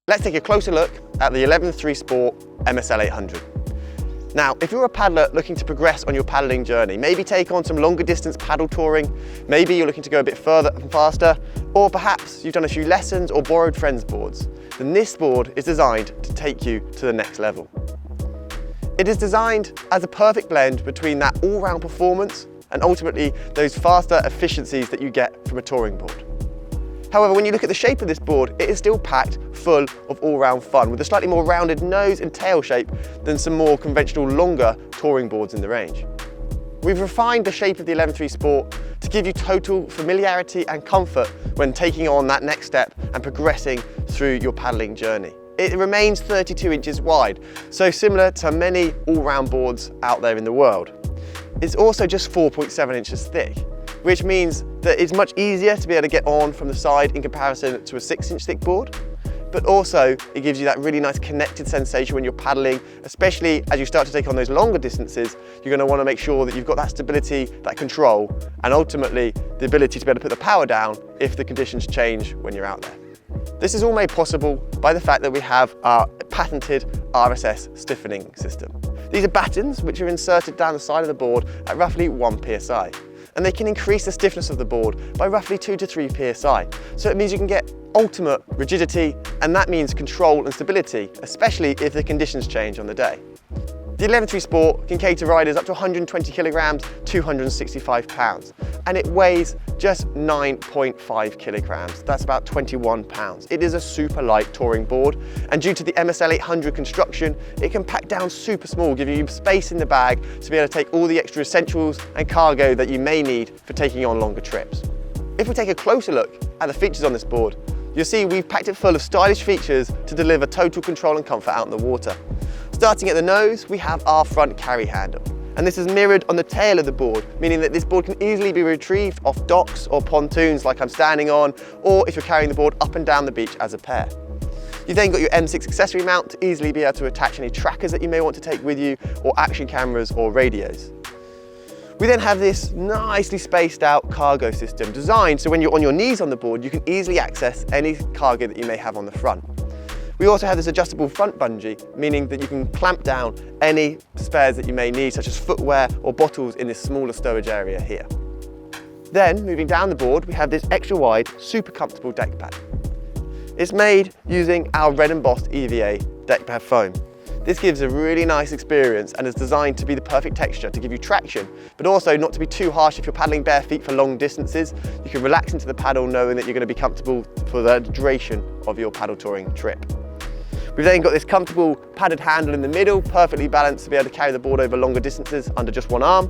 Let's take a closer look at the 11.3 Sport MSL 800. Now, if you're a paddler looking to progress on your paddling journey, maybe take on some longer distance paddle touring, maybe you're looking to go a bit further and faster, or perhaps you've done a few lessons or borrowed friends' boards, then this board is designed to take you to the next level. It is designed as a perfect blend between that all-round performance and ultimately those faster efficiencies that you get from a touring board. However, when you look at the shape of this board, it is still packed full of all-round fun with a slightly more rounded nose and tail shape than some more conventional longer touring boards in the range. We've refined the shape of the 11.3 Sport to give you total familiarity and comfort when taking on that next step and progressing through your paddling journey. It remains 32 inches wide, so similar to many all-round boards out there in the world. It's also just 4.7 inches thick, which means that it's much easier to be able to get on from the side in comparison to a 6-inch thick board. But also, it gives you that really nice connected sensation when you're paddling, especially as you start to take on those longer distances. You're going to want to make sure that you've got that stability, that control, and ultimately the ability to be able to put the power down if the conditions change when you're out there. This is all made possible by the fact that we have our patented RSS stiffening system. These are battens which are inserted down the side of the board at roughly 1 psi. And they can increase the stiffness of the board by roughly 2 to 3 psi. So it means you can get ultimate rigidity, and that means control and stability, especially if the conditions change on the day. The 11.3 Sport can cater riders up to 120 kilograms, 265 pounds, and it weighs just 9.5 kilograms. That's about 21 pounds. It is a super light touring board, and due to the MSL 800 construction, it can pack down super small, giving you space in the bag to be able to take all the extra essentials and cargo that you may need for taking on longer trips. If we take a closer look at the features on this board, you'll see we've packed it full of stylish features to deliver total control and comfort out in the water. Starting at the nose, we have our front carry handle. And this is mirrored on the tail of the board, meaning that this board can easily be retrieved off docks or pontoons like I'm standing on, or if you're carrying the board up and down the beach as a pair. You've then got your M6 accessory mount to easily be able to attach any trackers that you may want to take with you, or action cameras or radios. We then have this nicely spaced out cargo system designed so when you're on your knees on the board, you can easily access any cargo that you may have on the front. We also have this adjustable front bungee, meaning that you can clamp down any spares that you may need, such as footwear or bottles in this smaller stowage area here. Then, moving down the board, we have this extra wide, super comfortable deck pad. It's made using our red embossed EVA deck pad foam. This gives a really nice experience and is designed to be the perfect texture to give you traction, but also not to be too harsh if you're paddling bare feet for long distances. You can relax into the paddle knowing that you're going to be comfortable for the duration of your paddle touring trip. We've then got this comfortable padded handle in the middle, perfectly balanced to be able to carry the board over longer distances under just one arm.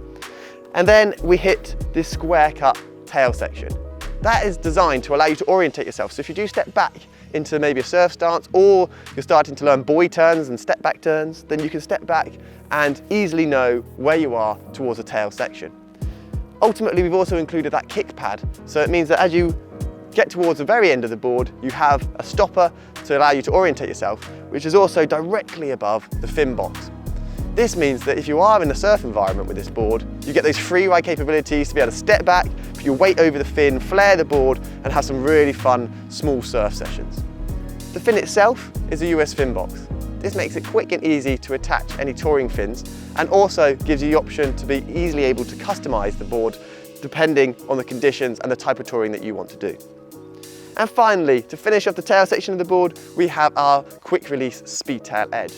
And then we hit this square cut tail section. That is designed to allow you to orientate yourself. So if you do step back into maybe a surf stance, or you're starting to learn buoy turns and step back turns, then you can step back and easily know where you are towards the tail section. Ultimately, we've also included that kick pad. So it means that as you get towards the very end of the board, you have a stopper to allow you to orientate yourself, which is also directly above the fin box. This means that if you are in a surf environment with this board, you get those free ride capabilities to be able to step back, put your weight over the fin, flare the board, and have some really fun small surf sessions. The fin itself is a US fin box. This makes it quick and easy to attach any touring fins, and also gives you the option to be easily able to customize the board depending on the conditions and the type of touring that you want to do. And finally, to finish off the tail section of the board, we have our quick release speed tail edge.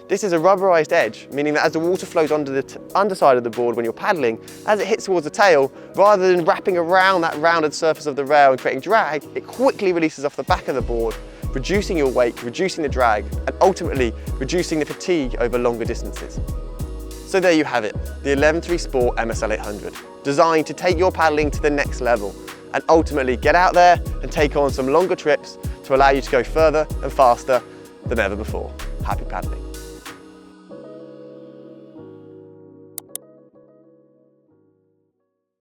This is a rubberized edge, meaning that as the water flows onto the underside of the board when you're paddling, as it hits towards the tail, rather than wrapping around that rounded surface of the rail and creating drag, it quickly releases off the back of the board, reducing your weight, reducing the drag, and ultimately reducing the fatigue over longer distances. So there you have it, the 11.3 Sport MSL 800, designed to take your paddling to the next level and ultimately get out there and take on some longer trips to allow you to go further and faster than ever before. Happy paddling.